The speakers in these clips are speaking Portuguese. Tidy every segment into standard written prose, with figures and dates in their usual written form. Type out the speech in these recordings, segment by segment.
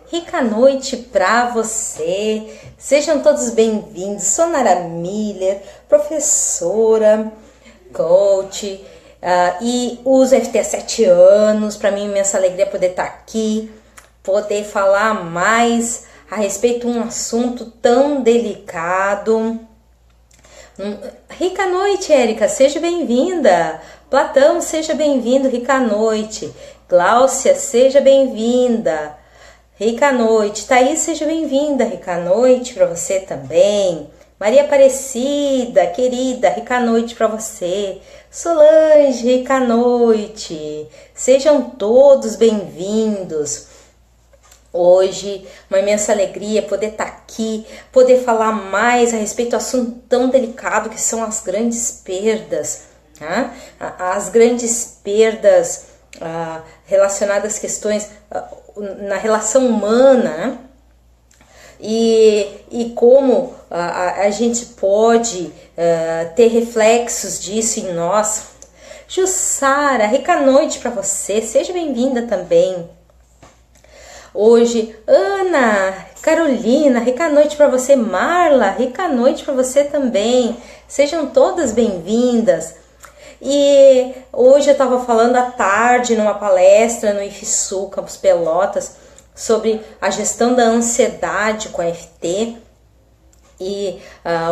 Rica noite para você. Sejam todos bem-vindos. Sou Nara Miller, professora, coach, e uso FT há 7 anos. Para mim, imensa alegria poder estar aqui, poder falar mais a respeito de um assunto tão delicado. Rica noite, Érica, seja bem-vinda. Platão, seja bem-vindo, rica noite. Gláucia, seja bem-vinda. Rica noite. Thaís, seja bem-vinda. Rica noite para você também. Maria Aparecida, querida, rica noite para você. Solange, rica noite. Sejam todos bem-vindos. Hoje, uma imensa alegria poder estar aqui, poder falar mais a respeito do assunto tão delicado que são as grandes perdas. Tá? As grandes perdas relacionadas às questões na relação humana, né? E como a gente pode ter reflexos disso em nós. Jussara, rica noite para você, seja bem-vinda também. Hoje, Ana, Carolina, rica noite para você. Marla, rica noite para você também. Sejam todas bem-vindas. E hoje eu estava falando à tarde numa palestra no IFSU, Campus Pelotas, sobre a gestão da ansiedade com a FT. E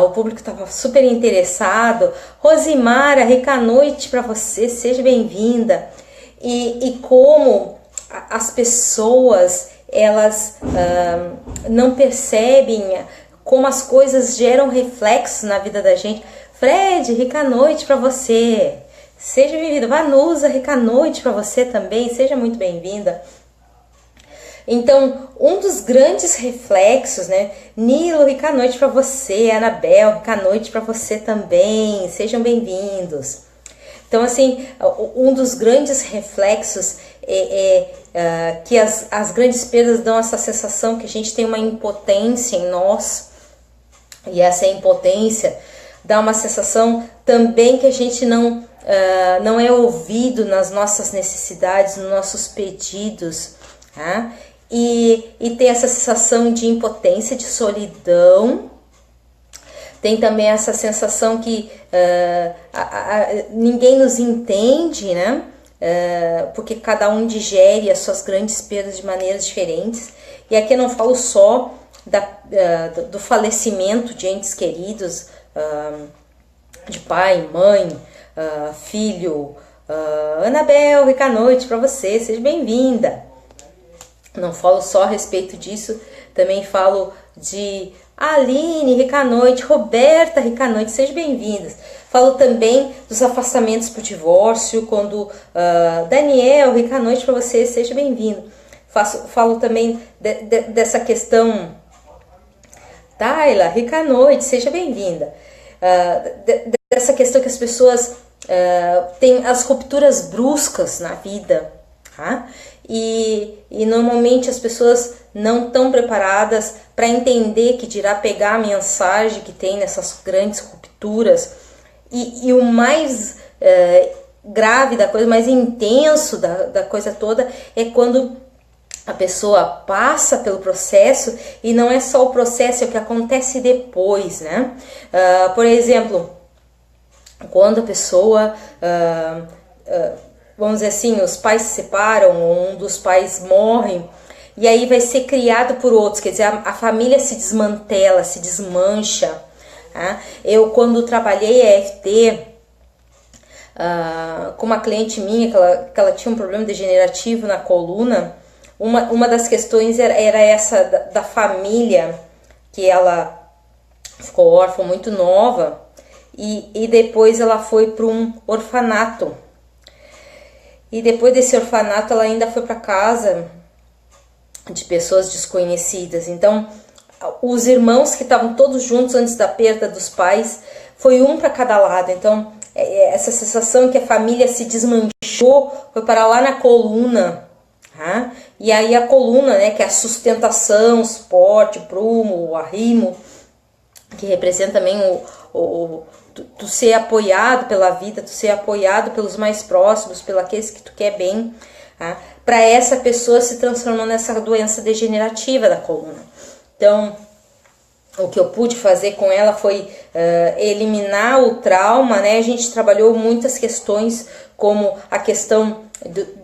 o público estava super interessado. Rosimara, rica noite para você, seja bem-vinda. E como as pessoas elas não percebem como as coisas geram reflexos na vida da gente. Fred, rica noite para você. Seja bem-vinda. Vanusa, rica noite para você também. Seja muito bem-vinda. Então, um dos grandes reflexos, né? Nilo, rica noite para você. Anabel, rica noite para você também. Sejam bem-vindos. Então, assim, um dos grandes reflexos é que as grandes perdas dão essa sensação que a gente tem uma impotência em nós. E essa impotência dá uma sensação também que a gente não é ouvido nas nossas necessidades, nos nossos pedidos. Tá? E tem essa sensação de impotência, de solidão. Tem também essa sensação que ninguém nos entende, né? Porque cada um digere as suas grandes perdas de maneiras diferentes. E aqui eu não falo só do falecimento de entes queridos, de pai, mãe, filho. Anabel, rica noite para você, seja bem-vinda. Não falo só a respeito disso, também falo de Aline, rica noite, Roberta, rica noite, sejam bem-vindas. Falo também dos afastamentos por divórcio, quando Daniel, rica noite para você, seja bem-vindo. Falo também dessa questão. Tayla, rica noite, seja bem-vinda. Dessa questão que as pessoas têm as rupturas bruscas na vida, tá? E normalmente as pessoas não estão preparadas para entender que dirá pegar a mensagem que tem nessas grandes rupturas. E o mais grave da coisa, mais intenso da coisa toda é quando a pessoa passa pelo processo e não é só o processo, é o que acontece depois, né? Por exemplo, quando a pessoa, vamos dizer assim, os pais se separam, ou um dos pais morre, e aí vai ser criado por outros, quer dizer, a família se desmantela, se desmancha. Tá? Eu, quando trabalhei a FT, com uma cliente minha, que ela tinha um problema degenerativo na coluna, uma das questões era essa da família, que ela ficou órfã muito nova, e depois ela foi para um orfanato. E depois desse orfanato ela ainda foi para casa de pessoas desconhecidas. Então, os irmãos que estavam todos juntos antes da perda dos pais, foi um para cada lado. Então, essa sensação que a família se desmanchou foi para lá na coluna. Tá? E aí a coluna, né, que é a sustentação, o suporte, o prumo, o arrimo, que representa também tu ser apoiado pela vida, tu ser apoiado pelos mais próximos, pelos aqueles que tu quer bem. tá? Para essa pessoa se transformou nessa doença degenerativa da coluna. Então, o que eu pude fazer com ela foi eliminar o trauma, né? A gente trabalhou muitas questões, como a questão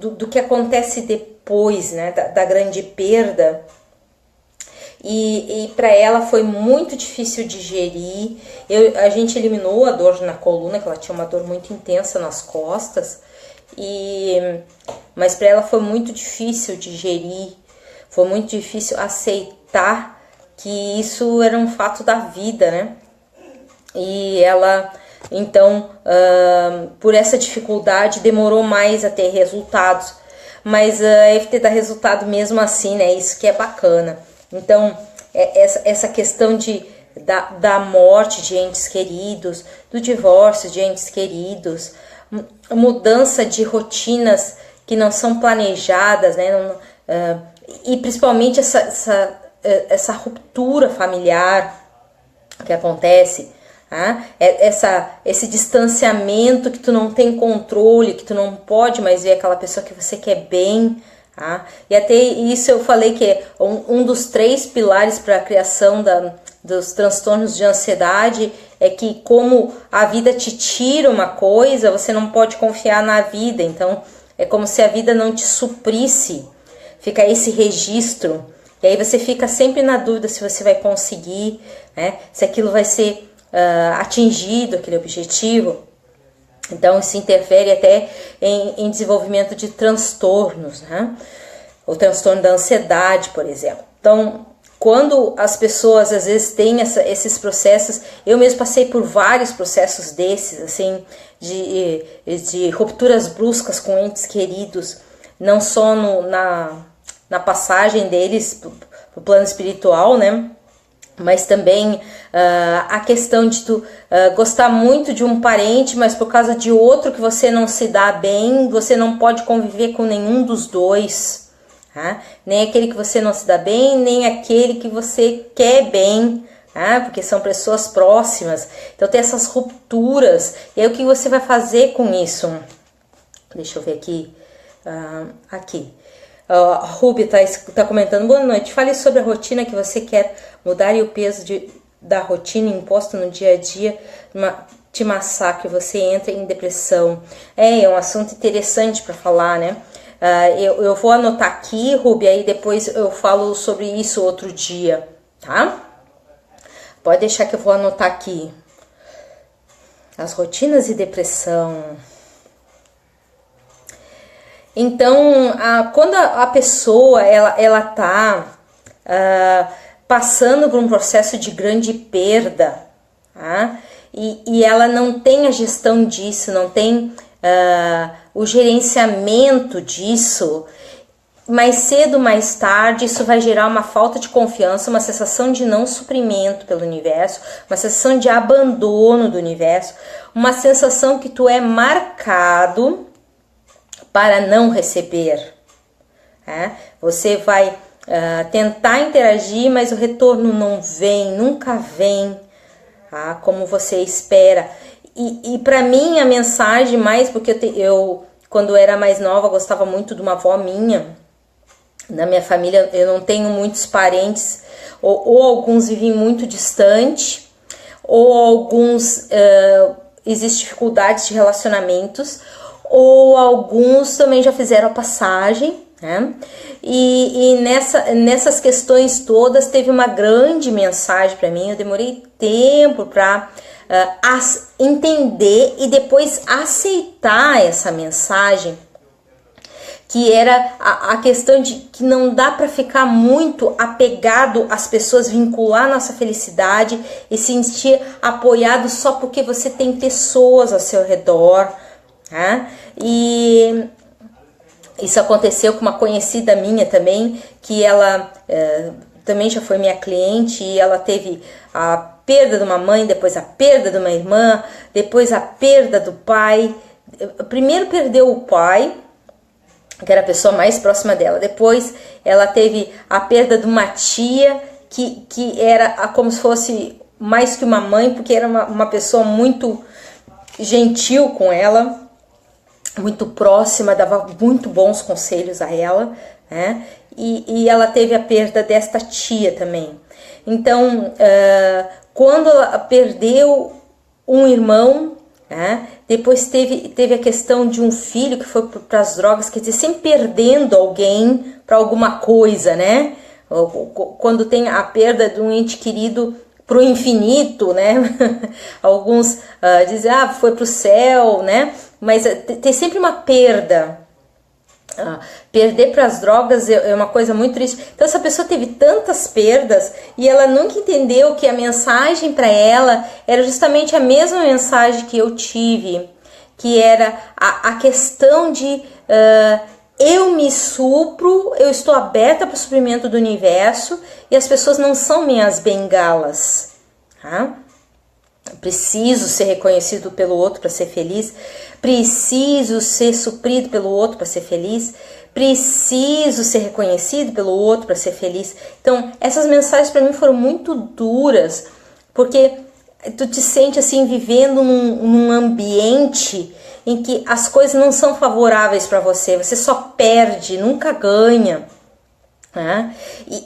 do que acontece depois, né? Da grande perda. E para ela foi muito difícil digerir. A gente eliminou a dor na coluna, que ela tinha uma dor muito intensa nas costas. Mas para ela foi muito difícil digerir, foi muito difícil aceitar que isso era um fato da vida, né? E ela, então, por essa dificuldade, demorou mais a ter resultados. Mas a EFT dá resultado mesmo assim, né? Isso que é bacana. Então, essa questão da morte de entes queridos, do divórcio de entes queridos, mudança de rotinas que não são planejadas, né? E principalmente essa ruptura familiar que acontece, tá? Esse distanciamento que tu não tem controle, que tu não pode mais ver aquela pessoa que você quer bem. Tá? E até isso eu falei que é um dos 3 pilares para a criação dos transtornos de ansiedade é que, como a vida te tira uma coisa, você não pode confiar na vida. Então é como se a vida não te suprisse, fica esse registro, e aí você fica sempre na dúvida se você vai conseguir, né? Se aquilo vai ser atingido, aquele objetivo. Então, isso interfere até em desenvolvimento de transtornos, né? O transtorno da ansiedade, por exemplo. Então, quando as pessoas, às vezes, têm esses processos, eu mesmo passei por vários processos desses, assim, de rupturas bruscas com entes queridos, não só na passagem deles para o plano espiritual, né? Mas também a questão de tu gostar muito de um parente, mas por causa de outro que você não se dá bem, você não pode conviver com nenhum dos dois, tá? Nem aquele que você não se dá bem, nem aquele que você quer bem, tá? Porque são pessoas próximas. Então tem essas rupturas. E aí o que você vai fazer com isso? Deixa eu ver aqui. Aqui. A Ruby tá comentando: boa noite, fale sobre a rotina que você quer mudar e o peso da rotina imposta no dia a dia te massacre, você entra em depressão. É um assunto interessante para falar, né? Eu vou anotar aqui, Ruby, aí depois eu falo sobre isso outro dia, tá? Pode deixar que eu vou anotar aqui. As rotinas e depressão. Então, quando a pessoa ela tá passando por um processo de grande perda, tá? E ela não tem a gestão disso, não tem o gerenciamento disso, mais cedo ou mais tarde isso vai gerar uma falta de confiança, uma sensação de não suprimento pelo universo, uma sensação de abandono do universo, uma sensação que tu é marcado para não receber. Você vai tentar interagir, mas o retorno não vem, nunca vem, como você espera. E para mim a mensagem mais, porque eu quando era mais nova gostava muito de uma avó minha. Na minha família eu não tenho muitos parentes, ou alguns vivem muito distante, ou alguns existem dificuldades de relacionamentos, ou alguns também já fizeram a passagem, né? E nessas questões todas teve uma grande mensagem para mim. Eu demorei tempo para entender e depois aceitar essa mensagem, que era a questão de que não dá para ficar muito apegado às pessoas, vincular nossa felicidade e se sentir apoiado só porque você tem pessoas ao seu redor. E isso aconteceu com uma conhecida minha também, que ela também já foi minha cliente, e ela teve a perda de uma mãe, depois a perda de uma irmã, depois a perda do pai. Primeiro perdeu o pai, que era a pessoa mais próxima dela, depois ela teve a perda de uma tia, que era como se fosse mais que uma mãe, porque era uma pessoa muito gentil com ela. muito próxima, dava muito bons conselhos a ela, né? E ela teve a perda desta tia também. Então, quando ela perdeu um irmão, né? Depois teve a questão de um filho que foi para as drogas, quer dizer, sempre perdendo alguém para alguma coisa, né? Quando tem a perda de um ente querido para o infinito, né? Alguns dizem, foi para o céu, né? Mas tem sempre uma perda. Perder para as drogas é uma coisa muito triste. Então essa pessoa teve tantas perdas e ela nunca entendeu que a mensagem para ela era justamente a mesma mensagem que eu tive, que era a questão de eu me supro, eu estou aberta para o suprimento do universo e as pessoas não são minhas bengalas, tá? Preciso ser reconhecido pelo outro para ser feliz, preciso ser suprido pelo outro para ser feliz, preciso ser reconhecido pelo outro para ser feliz. Então, essas mensagens para mim foram muito duras, porque tu te sente assim vivendo num ambiente em que as coisas não são favoráveis para você, você só perde, nunca ganha. Né?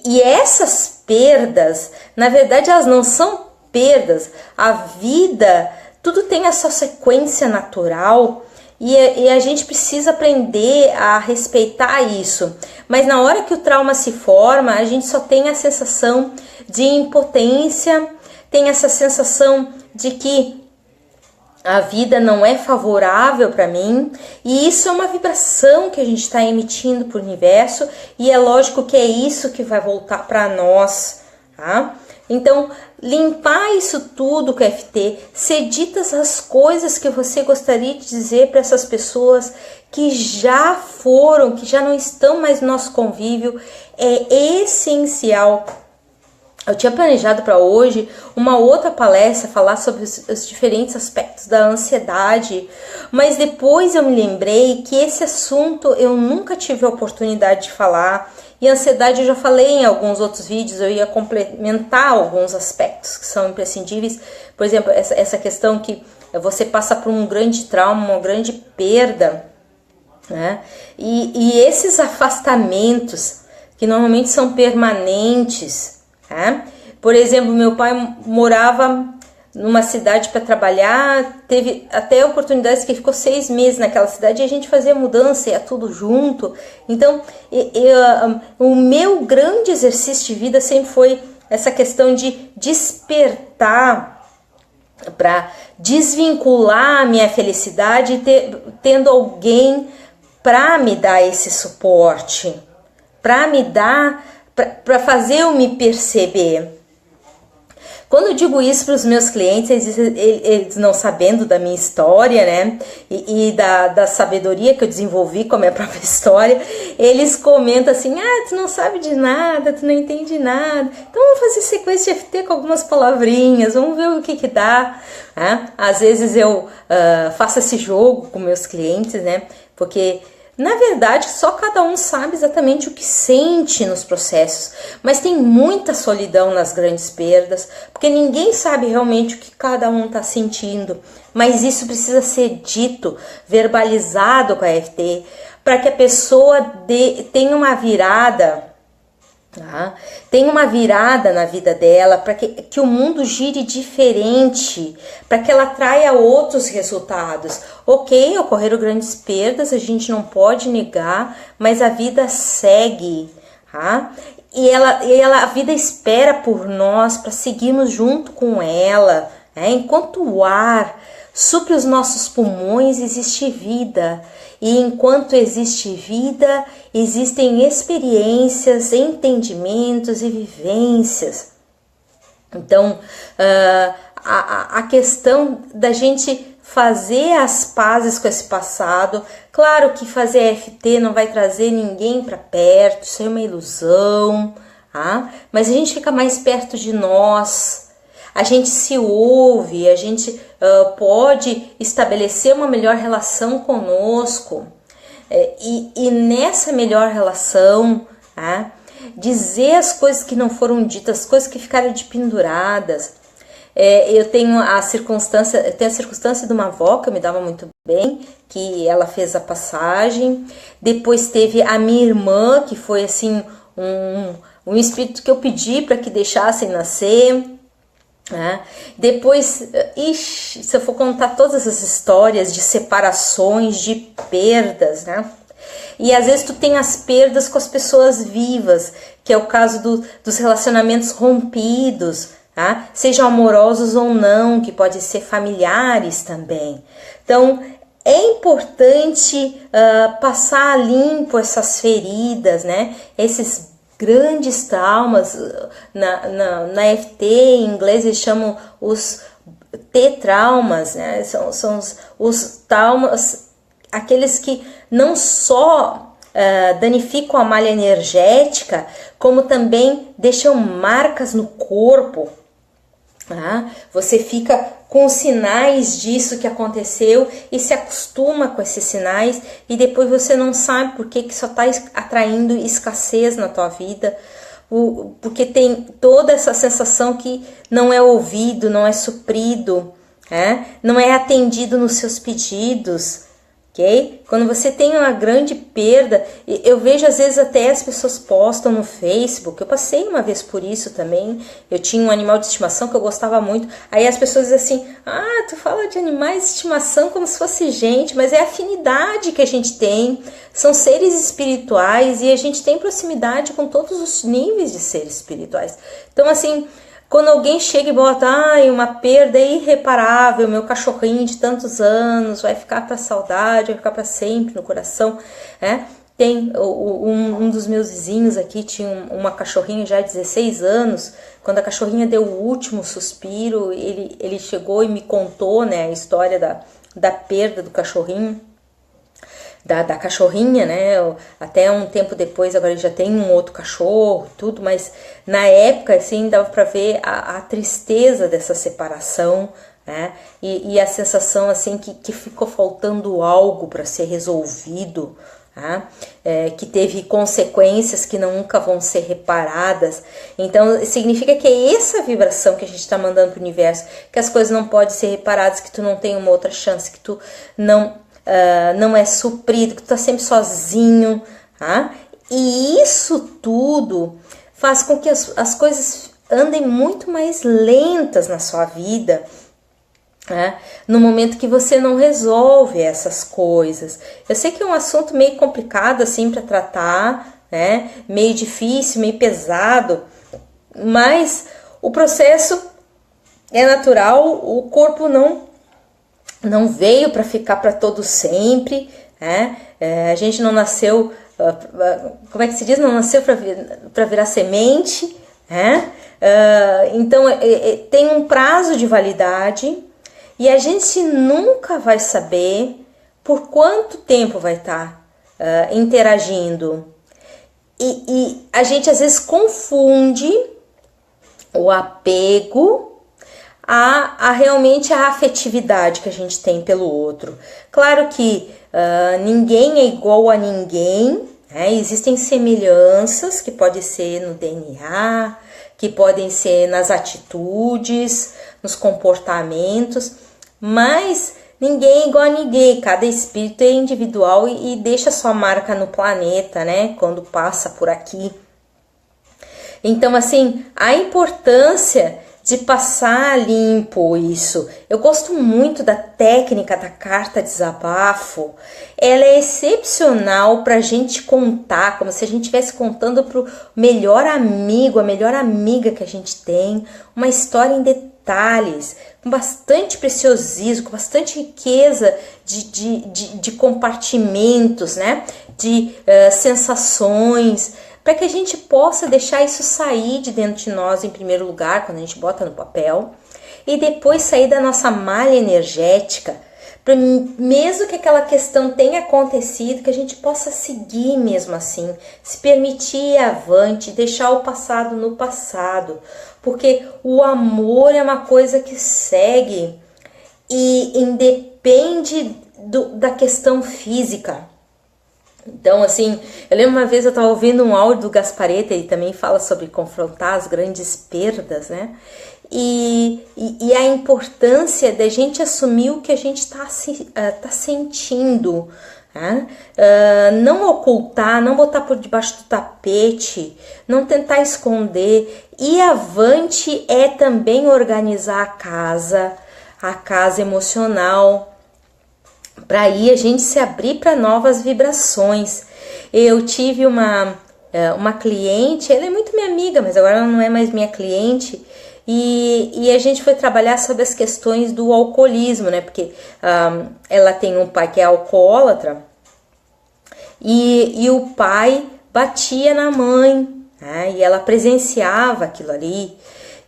E essas perdas, na verdade, elas não são perdas. A vida, tudo tem a sua sequência natural e a gente precisa aprender a respeitar isso. Mas na hora que o trauma se forma, a gente só tem a sensação de impotência, tem essa sensação de que a vida não é favorável para mim, e isso é uma vibração que a gente está emitindo para o universo, e é lógico que é isso que vai voltar para nós, tá? Então, limpar isso tudo com FT, ser ditas as coisas que você gostaria de dizer para essas pessoas que já foram, que já não estão mais no nosso convívio, é essencial. Eu tinha planejado para hoje uma outra palestra, falar sobre os diferentes aspectos da ansiedade, mas depois eu me lembrei que esse assunto eu nunca tive a oportunidade de falar, e a ansiedade eu já falei em alguns outros vídeos, eu ia complementar alguns aspectos que são imprescindíveis, por exemplo, essa questão que você passa por um grande trauma, uma grande perda, né? E esses afastamentos, que normalmente são permanentes, por exemplo, meu pai morava numa cidade para trabalhar, teve até oportunidades que ficou 6 meses naquela cidade e a gente fazia mudança, ia tudo junto. Então, o meu grande exercício de vida sempre foi essa questão de despertar para desvincular a minha felicidade, tendo alguém para me dar esse suporte, para me dar, para fazer eu me perceber. Quando eu digo isso para os meus clientes, eles não sabendo da minha história, né, e da sabedoria que eu desenvolvi com a minha própria história, eles comentam assim, tu não sabe de nada, tu não entende nada, então vamos fazer sequência de FT com algumas palavrinhas, vamos ver o que dá. Às vezes eu faço esse jogo com meus clientes, né, porque na verdade, só cada um sabe exatamente o que sente nos processos, mas tem muita solidão nas grandes perdas, porque ninguém sabe realmente o que cada um está sentindo, mas isso precisa ser dito, verbalizado com a FT, para que a pessoa tenha uma virada, tá? Tem uma virada na vida dela, para que o mundo gire diferente, para que ela traia outros resultados. Ok, ocorreram grandes perdas, a gente não pode negar, mas a vida segue, tá? E a vida espera por nós para seguirmos junto com ela, né? Enquanto o ar supre os nossos pulmões, existe vida. E enquanto existe vida, existem experiências, entendimentos e vivências. Então, a questão da gente fazer as pazes com esse passado, claro que fazer FT não vai trazer ninguém para perto, isso é uma ilusão, tá? Mas a gente fica mais perto de nós, a gente se ouve, a gente pode estabelecer uma melhor relação conosco, e nessa melhor relação, tá? Dizer as coisas que não foram ditas, as coisas que ficaram de penduradas, Eu tenho a circunstância de uma avó que eu me dava muito bem, que ela fez a passagem. Depois teve a minha irmã, que foi assim um espírito que eu pedi para que deixassem nascer. Depois, se eu for contar todas as histórias de separações, de perdas, né? E às vezes tu tem as perdas com as pessoas vivas, que é o caso dos relacionamentos rompidos, tá? Sejam amorosos ou não, que podem ser familiares também. Então, é importante passar limpo essas feridas, né? Esses grandes traumas. Na EFT, em inglês, eles chamam os T-traumas, né? São os traumas, aqueles que não só danificam a malha energética, como também deixam marcas no corpo. Você fica com os sinais disso que aconteceu e se acostuma com esses sinais, e depois você não sabe por que só está atraindo escassez na tua vida, porque tem toda essa sensação que não é ouvido, não é suprido, não é atendido nos seus pedidos. Okay? Quando você tem uma grande perda, eu vejo às vezes até as pessoas postam no Facebook, eu passei uma vez por isso também, eu tinha um animal de estimação que eu gostava muito, aí as pessoas dizem assim, tu fala de animais de estimação como se fosse gente, mas é a afinidade que a gente tem, são seres espirituais e a gente tem proximidade com todos os níveis de seres espirituais. Então assim, quando alguém chega e bota, uma perda irreparável, meu cachorrinho de tantos anos, vai ficar para saudade, vai ficar para sempre no coração, Tem um dos meus vizinhos aqui, tinha uma cachorrinha já de 16 anos, quando a cachorrinha deu o último suspiro, ele chegou e me contou, né, a história da perda do cachorrinho, da cachorrinha, né? Até um tempo depois, agora ele já tem um outro cachorro, tudo, mas na época, assim, dava para ver a tristeza dessa separação, né? E a sensação, assim, que ficou faltando algo para ser resolvido, que teve consequências que nunca vão ser reparadas. Então significa que é essa vibração que a gente está mandando para o universo, que as coisas não podem ser reparadas, que tu não tem uma outra chance, que tu não é suprido, que tu tá sempre sozinho, E isso tudo faz com que as coisas andem muito mais lentas na sua vida, no momento que você não resolve essas coisas. Eu sei que é um assunto meio complicado assim para tratar, né? Meio difícil, meio pesado, mas o processo é natural, o corpo não veio para ficar para todo sempre, a gente não nasceu, como é que se diz? Não nasceu para virar semente, então tem um prazo de validade e a gente nunca vai saber por quanto tempo vai estar interagindo. E a gente às vezes confunde o apego realmente a afetividade que a gente tem pelo outro. Claro que ninguém é igual a ninguém, existem semelhanças que podem ser no DNA, que podem ser nas atitudes, nos comportamentos, mas ninguém é igual a ninguém, cada espírito é individual e deixa sua marca no planeta, né, quando passa por aqui. Então, assim, a importância de passar limpo isso. Eu gosto muito da técnica da carta desabafo. Ela é excepcional para a gente contar, como se a gente estivesse contando para o melhor amigo, a melhor amiga que a gente tem, uma história em detalhes, com bastante preciosismo, com bastante riqueza de compartimentos, né? De sensações, para que a gente possa deixar isso sair de dentro de nós em primeiro lugar, quando a gente bota no papel, e depois sair da nossa malha energética, para mesmo que aquela questão tenha acontecido, que a gente possa seguir mesmo assim, se permitir ir avante, deixar o passado no passado, porque o amor é uma coisa que segue e independe da questão física. Então, assim, eu lembro uma vez eu estava ouvindo um áudio do Gaspareto, ele também fala sobre confrontar as grandes perdas, né? E a importância da gente assumir o que a gente está tá sentindo, né? Não ocultar, não botar por debaixo do tapete, não tentar esconder. E avante é também organizar a casa emocional, para aí a gente se abrir para novas vibrações. Eu tive uma cliente, ela é muito minha amiga, mas agora ela não é mais minha cliente, e a gente foi trabalhar sobre as questões do alcoolismo, né? Porque ela tem um pai que é alcoólatra, e o pai batia na mãe, né? E ela presenciava aquilo ali,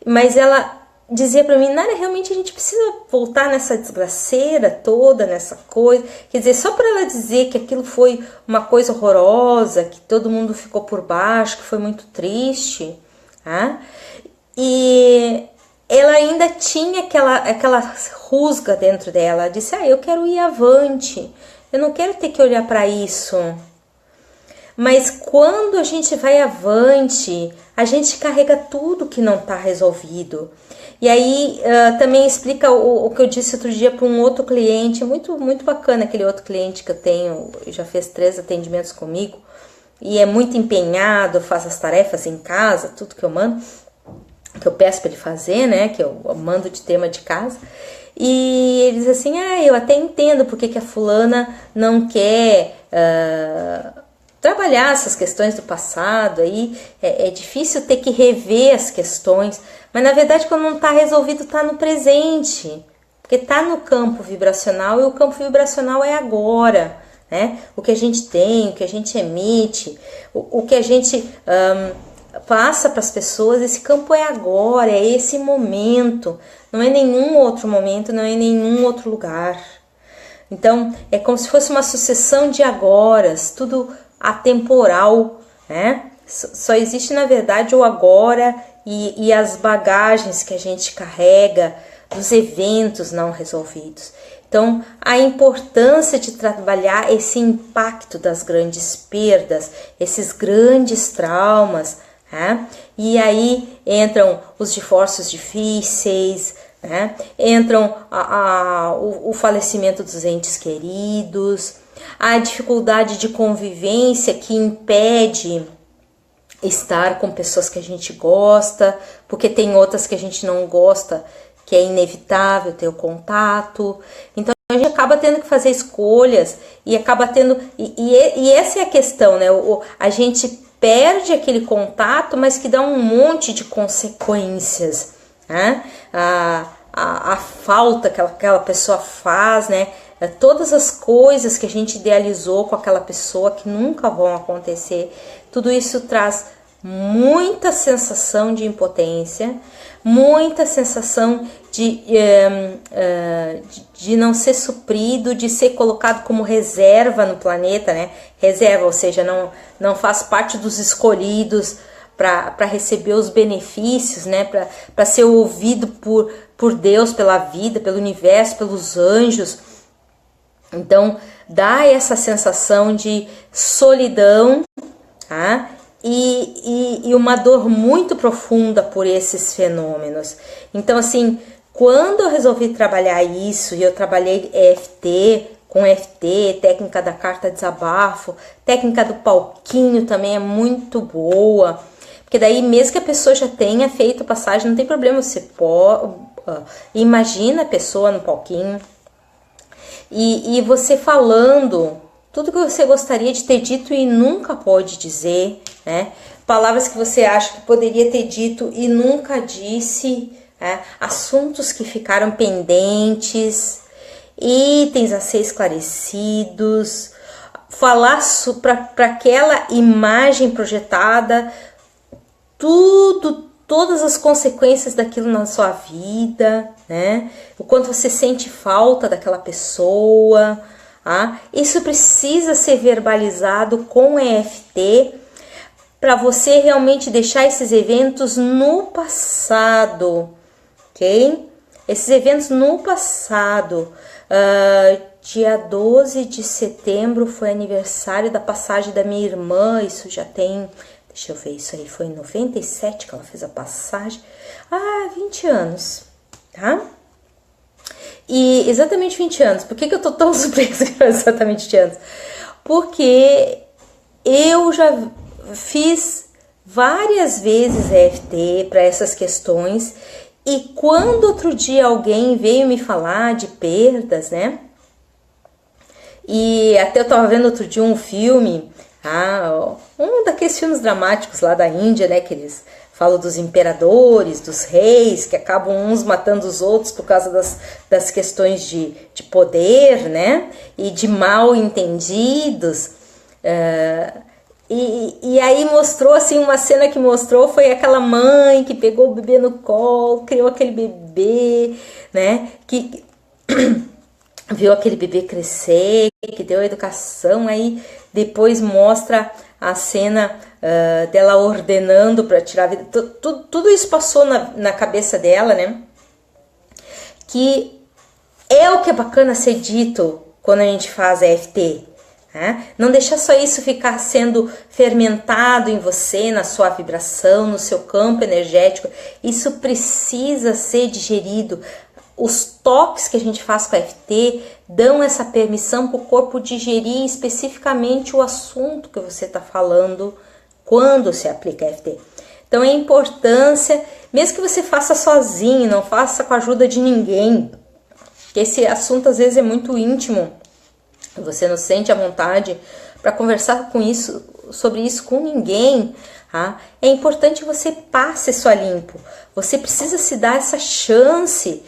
mas ela dizia para mim, Nara, realmente a gente precisa voltar nessa desgraceira toda, nessa coisa. Quer dizer, só para ela dizer que aquilo foi uma coisa horrorosa, que todo mundo ficou por baixo, que foi muito triste, né? E ela ainda tinha aquela rusga dentro dela. Ela disse, eu quero ir avante, eu não quero ter que olhar para isso. Mas quando a gente vai avante, a gente carrega tudo que não está resolvido. E aí também explica o que eu disse outro dia para um outro cliente, muito, muito bacana, aquele outro cliente que eu tenho, já fez 3 atendimentos comigo, e é muito empenhado, faz as tarefas em casa, tudo que eu mando, que eu peço para ele fazer, né, que eu mando de tema de casa. E ele diz assim, eu até entendo porque que a fulana não quer trabalhar essas questões do passado, aí é difícil ter que rever as questões, mas na verdade quando não está resolvido está no presente, porque está no campo vibracional, e o campo vibracional é agora, né? O que a gente tem, o que a gente emite, o que a gente passa para as pessoas, esse campo é agora, é esse momento, não é nenhum outro momento, não é nenhum outro lugar. Então é como se fosse uma sucessão de agoras, tudo atemporal, né? Só existe na verdade o agora e as bagagens que a gente carrega dos eventos não resolvidos. Então a importância de trabalhar esse impacto das grandes perdas, esses grandes traumas, né? E aí entram os divórcios difíceis, né? Entram o falecimento dos entes queridos, a dificuldade de convivência que impede estar com pessoas que a gente gosta, porque tem outras que a gente não gosta, que é inevitável ter o contato. Então a gente acaba tendo que fazer escolhas e acaba tendo... E essa é a questão, né? A gente perde aquele contato, mas que dá um monte de consequências, né? A falta que aquela pessoa faz, né? Todas as coisas que a gente idealizou com aquela pessoa que nunca vão acontecer, tudo isso traz muita sensação de impotência, muita sensação de não ser suprido, de ser colocado como reserva no planeta, né? Reserva, ou seja, não faz parte dos escolhidos para receber os benefícios, né? Para ser ouvido por Deus, pela vida, pelo universo, pelos anjos. Então dá essa sensação de solidão, tá? E uma dor muito profunda por esses fenômenos. Então assim, quando eu resolvi trabalhar isso, e eu trabalhei com EFT, técnica da carta desabafo, técnica do palquinho também é muito boa, porque daí mesmo que a pessoa já tenha feito passagem, não tem problema, você pode, imagina a pessoa no palquinho, e você falando tudo que você gostaria de ter dito e nunca pode dizer, né? Palavras que você acha que poderia ter dito e nunca disse, né? Assuntos que ficaram pendentes, itens a ser esclarecidos, falar para aquela imagem projetada, todas as consequências daquilo na sua vida, né? O quanto você sente falta daquela pessoa, isso precisa ser verbalizado com EFT para você realmente deixar esses eventos no passado, ok? Esses eventos no passado, Dia 12 de setembro foi aniversário da passagem da minha irmã, isso já tem, deixa eu ver, isso aí foi em 97 que ela fez a passagem. 20 anos, tá? E exatamente 20 anos. Por que eu tô tão surpresa que faz exatamente 20 anos? Porque eu já fiz várias vezes EFT para essas questões, e quando outro dia alguém veio me falar de perdas, né? E até eu tava vendo outro dia um filme, um daqueles filmes dramáticos lá da Índia, né? Que eles falam dos imperadores, dos reis, que acabam uns matando os outros por causa das questões de poder, né? E de mal entendidos. E aí mostrou, assim, uma cena que mostrou foi aquela mãe que pegou o bebê no colo, criou aquele bebê, né? Que viu aquele bebê crescer, que deu educação, aí depois mostra a cena dela ordenando para tirar a vida. Tudo isso passou na cabeça dela, né? Que é o que é bacana ser dito quando a gente faz EFT. Né? Não deixar só isso ficar sendo fermentado em você, na sua vibração, no seu campo energético. Isso precisa ser digerido. Os toques que a gente faz com a EFT dão essa permissão para o corpo digerir especificamente o assunto que você está falando quando se aplica a EFT. Então é a importância, mesmo que você faça sozinho, não faça com a ajuda de ninguém, que esse assunto às vezes é muito íntimo, você não sente a vontade para conversar sobre isso com ninguém. É importante você passe isso a limpo, você precisa se dar essa chance.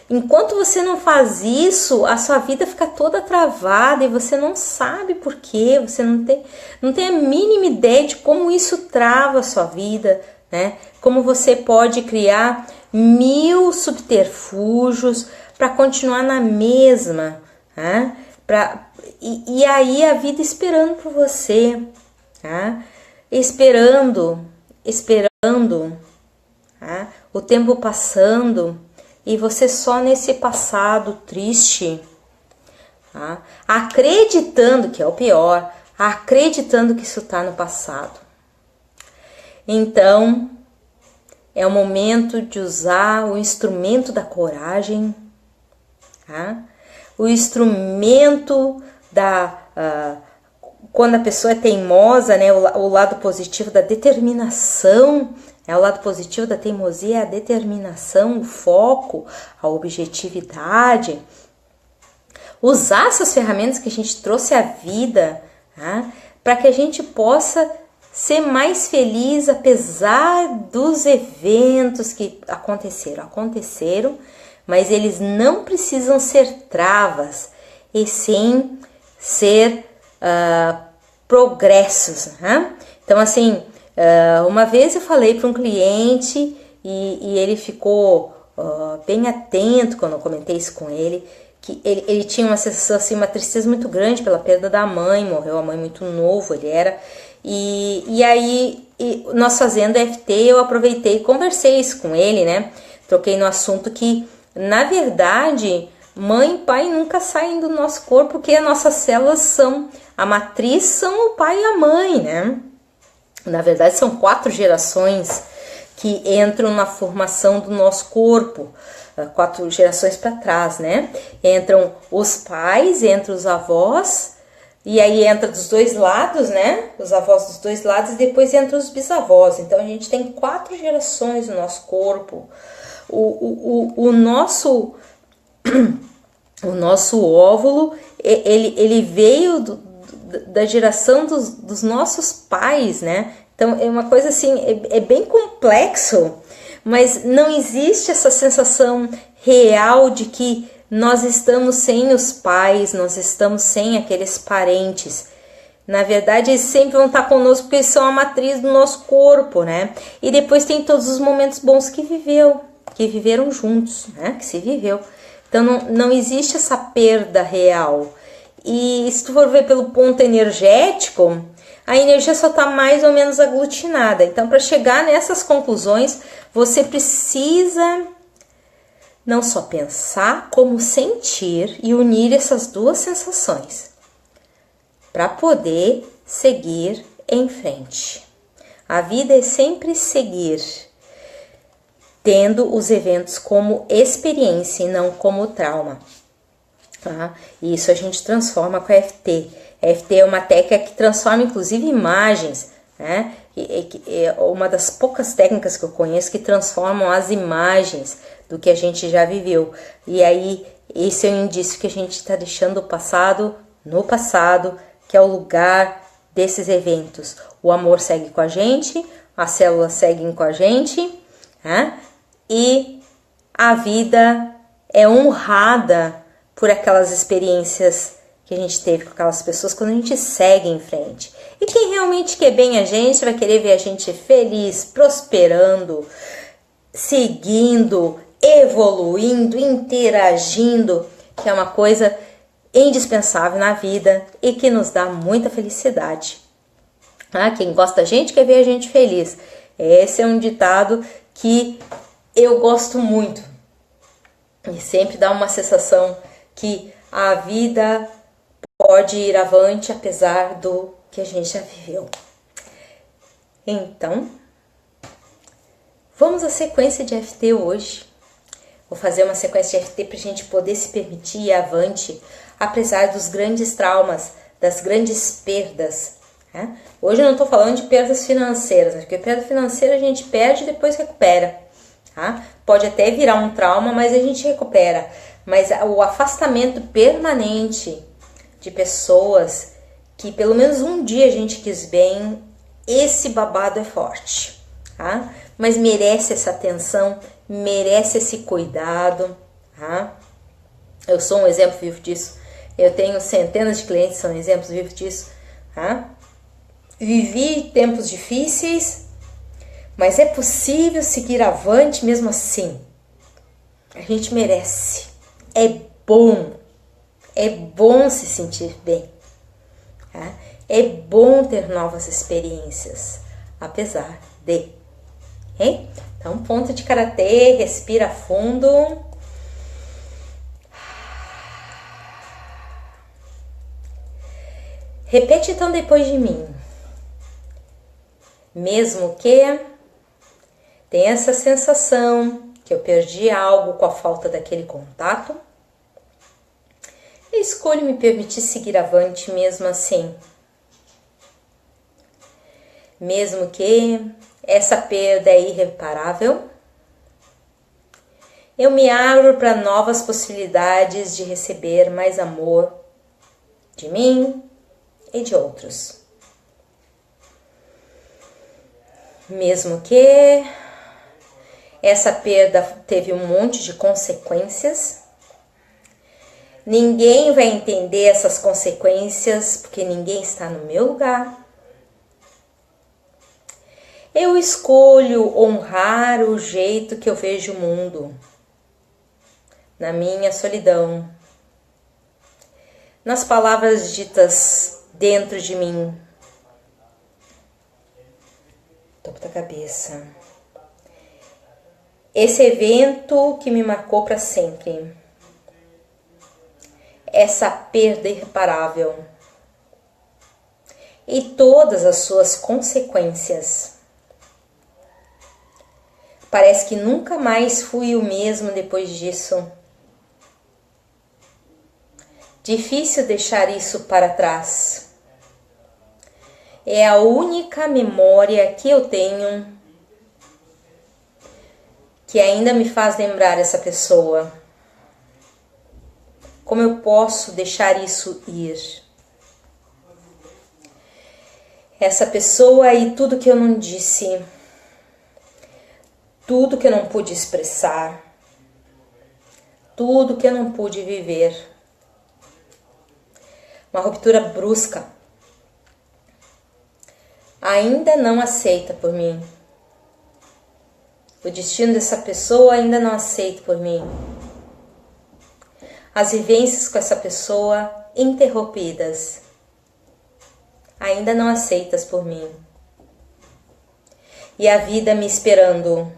Enquanto você não faz isso, a sua vida fica toda travada e você não sabe por quê, você não tem a mínima ideia de como isso trava a sua vida, né? Como você pode criar 1000 subterfúgios para continuar na mesma, né? E aí a vida esperando por você, tá? Esperando, tá? O tempo passando. E você só nesse passado triste, tá? Acreditando, que é o pior, acreditando que isso está no passado. Então, é o momento de usar o instrumento da coragem, tá? O instrumento quando a pessoa é teimosa, né? O lado positivo da determinação. O lado positivo da teimosia é a determinação, o foco, a objetividade. Usar essas ferramentas que a gente trouxe à vida, tá? Para que a gente possa ser mais feliz apesar dos eventos que aconteceram, mas eles não precisam ser travas, e sim ser progressos. Né? Então, assim, uma vez eu falei para um cliente e ele ficou bem atento quando eu comentei isso com ele, que ele tinha uma sensação, assim, uma tristeza muito grande pela perda da mãe, morreu a mãe muito novo, ele era, e aí nós fazendo EFT eu aproveitei e conversei isso com ele, né, troquei no assunto que, na verdade, mãe e pai nunca saem do nosso corpo, porque as nossas células a matriz são o pai e a mãe, né? Na verdade, são 4 gerações que entram na formação do nosso corpo, 4 gerações para trás, né? Entram os pais, entram os avós, e aí entra dos 2 lados, né? Os avós dos 2 lados, e depois entram os bisavós. Então, a gente tem 4 gerações no nosso corpo. O nosso óvulo, ele veio da geração dos nossos pais, né? Então é uma coisa assim, é bem complexo, mas não existe essa sensação real de que nós estamos sem os pais, nós estamos sem aqueles parentes. Na verdade, eles sempre vão estar conosco porque eles são a matriz do nosso corpo, né? E depois tem todos os momentos bons que viveram juntos, né? Que se viveu. Então não existe essa perda real. E se tu for ver pelo ponto energético, a energia só está mais ou menos aglutinada. Então, para chegar nessas conclusões, você precisa não só pensar, como sentir e unir essas duas sensações para poder seguir em frente. A vida é sempre seguir, tendo os eventos como experiência e não como trauma. Tá? E isso a gente transforma com a EFT. A EFT é uma técnica que transforma inclusive imagens, né? É uma das poucas técnicas que eu conheço que transformam as imagens do que a gente já viveu. E aí, esse é um indício que a gente está deixando o passado no passado, que é o lugar desses eventos. O amor segue com a gente, as células seguem com a gente, né? E a vida é honrada por aquelas experiências que a gente teve com aquelas pessoas quando a gente segue em frente. E quem realmente quer bem a gente vai querer ver a gente feliz, prosperando, seguindo, evoluindo, interagindo, que é uma coisa indispensável na vida e que nos dá muita felicidade. Quem gosta da gente quer ver a gente feliz. Esse é um ditado que eu gosto muito e sempre dá uma sensação que a vida pode ir avante apesar do que a gente já viveu. Então, vamos à sequência de EFT hoje. Vou fazer uma sequência de EFT para a gente poder se permitir ir avante, apesar dos grandes traumas, das grandes perdas. Né? Hoje eu não estou falando de perdas financeiras, porque perda financeira a gente perde e depois recupera. Tá? Pode até virar um trauma, mas a gente recupera. Mas o afastamento permanente de pessoas que pelo menos um dia a gente quis bem, esse babado é forte. Tá? Mas merece essa atenção, merece esse cuidado. Tá? Eu sou um exemplo vivo disso. Eu tenho centenas de clientes que são exemplos vivos disso. Tá? Vivi tempos difíceis, mas é possível seguir avante mesmo assim. A gente merece. É bom se sentir bem. Tá? É bom ter novas experiências, apesar de. Okay? Então, ponto de karatê, respira fundo. Repete então depois de mim. Mesmo que tenha essa sensação que eu perdi algo com a falta daquele contato, eu escolho me permitir seguir avante mesmo assim. Mesmo que essa perda é irreparável, eu me abro para novas possibilidades de receber mais amor de mim e de outros. Mesmo que essa perda teve um monte de consequências, ninguém vai entender essas consequências porque ninguém está no meu lugar. Eu escolho honrar o jeito que eu vejo o mundo, na minha solidão, nas palavras ditas dentro de mim, topo da cabeça. Esse evento que me marcou para sempre, essa perda irreparável e todas as suas consequências. Parece que nunca mais fui o mesmo depois disso. Difícil deixar isso para trás. É a única memória que eu tenho que ainda me faz lembrar essa pessoa. Como eu posso deixar isso ir? Essa pessoa e tudo que eu não disse, tudo que eu não pude expressar, tudo que eu não pude viver. Uma ruptura brusca. Ainda não aceita por mim. O destino dessa pessoa ainda não aceita por mim. As vivências com essa pessoa interrompidas ainda não aceitas por mim. E a vida me esperando.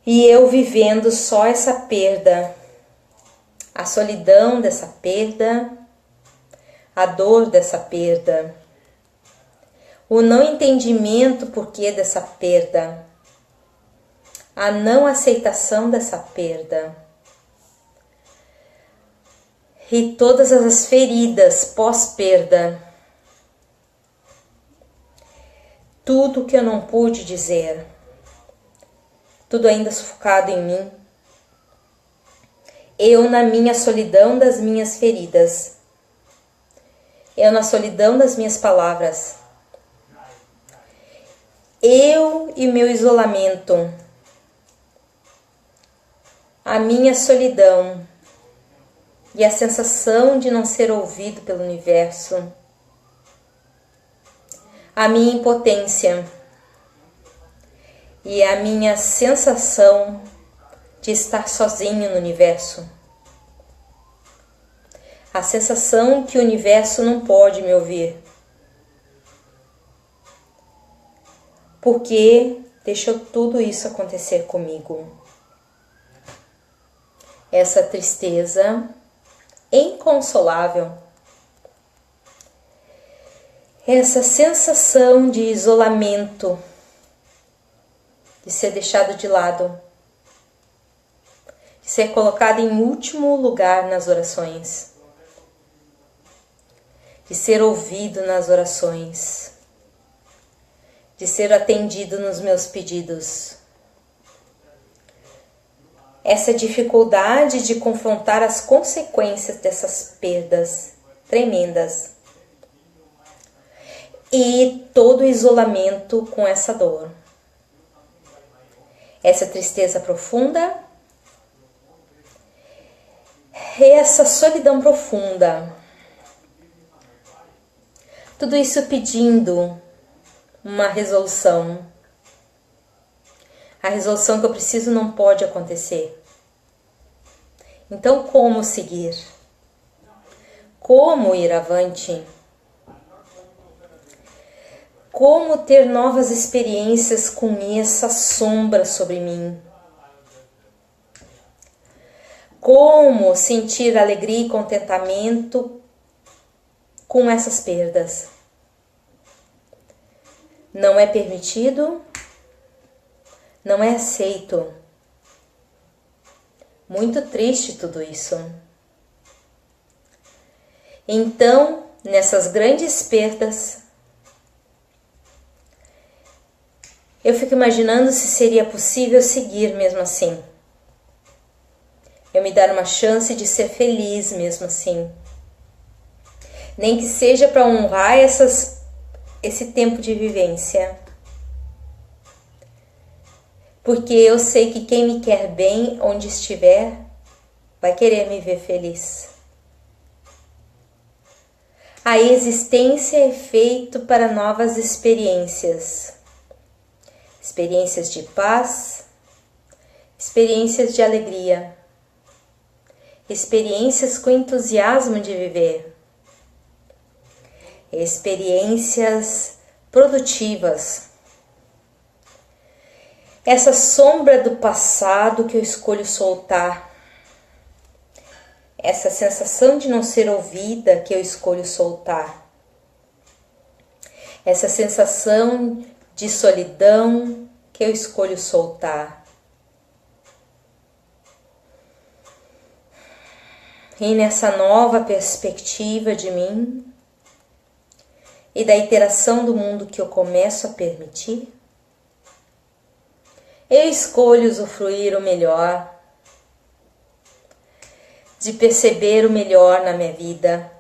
E eu vivendo só essa perda, a solidão dessa perda, a dor dessa perda, o não entendimento porquê dessa perda, a não aceitação dessa perda e todas as feridas pós-perda, tudo que eu não pude dizer, tudo ainda sufocado em mim, eu na minha solidão das minhas feridas, eu na solidão das minhas palavras, eu e meu isolamento, a minha solidão e a sensação de não ser ouvido pelo universo, a minha impotência e a minha sensação de estar sozinho no universo, a sensação que o universo não pode me ouvir, porque deixou tudo isso acontecer comigo. Essa tristeza inconsolável, essa sensação de isolamento, de ser deixado de lado, de ser colocado em último lugar nas orações, de ser ouvido nas orações, de ser atendido nos meus pedidos. Essa dificuldade de confrontar as consequências dessas perdas tremendas. E todo o isolamento com essa dor. Essa tristeza profunda. Essa solidão profunda. Tudo isso pedindo uma resolução. A resolução que eu preciso não pode acontecer. Então, como seguir? Como ir avante? Como ter novas experiências com essa sombra sobre mim? Como sentir alegria e contentamento com essas perdas? Não é permitido, não é aceito. Muito triste tudo isso. Então, nessas grandes perdas, eu fico imaginando se seria possível seguir mesmo assim. Eu me dar uma chance de ser feliz mesmo assim. Nem que seja para honrar esse tempo de vivência. Porque eu sei que quem me quer bem, onde estiver, vai querer me ver feliz. A existência é feita para novas experiências. Experiências de paz, experiências de alegria, experiências com entusiasmo de viver, experiências produtivas. Essa sombra do passado que eu escolho soltar, essa sensação de não ser ouvida que eu escolho soltar, essa sensação de solidão que eu escolho soltar. E nessa nova perspectiva de mim e da interação do mundo que eu começo a permitir, eu escolho usufruir o melhor, de perceber o melhor na minha vida,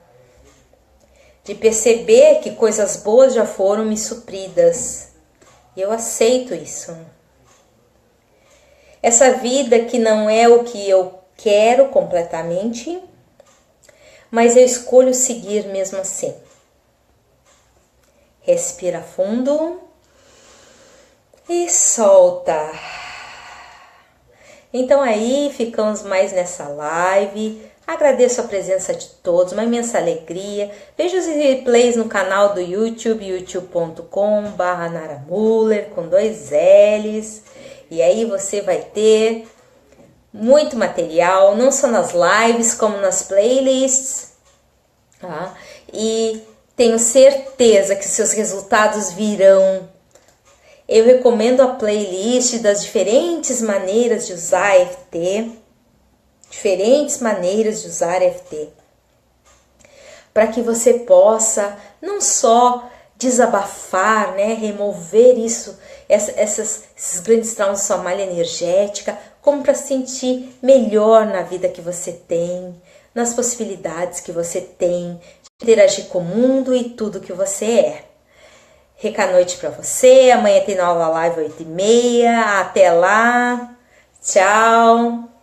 de perceber que coisas boas já foram me supridas. E eu aceito isso. Essa vida que não é o que eu quero completamente, mas eu escolho seguir mesmo assim. Respira fundo e solta. Então aí ficamos mais nessa live. Agradeço a presença de todos, uma imensa alegria. Veja os replays no canal do YouTube, youtube.com/naramuller, com 2 L's. E aí você vai ter muito material, não só nas lives, como nas playlists, tá? E tenho certeza que seus resultados virão. Eu recomendo a playlist das diferentes maneiras de usar EFT, para que você possa não só desabafar, né, remover esses grandes traumas da sua malha energética, como para se sentir melhor na vida que você tem, nas possibilidades que você tem de interagir com o mundo e tudo que você é. Rica noite para você, amanhã tem nova live 8h30, até lá, tchau!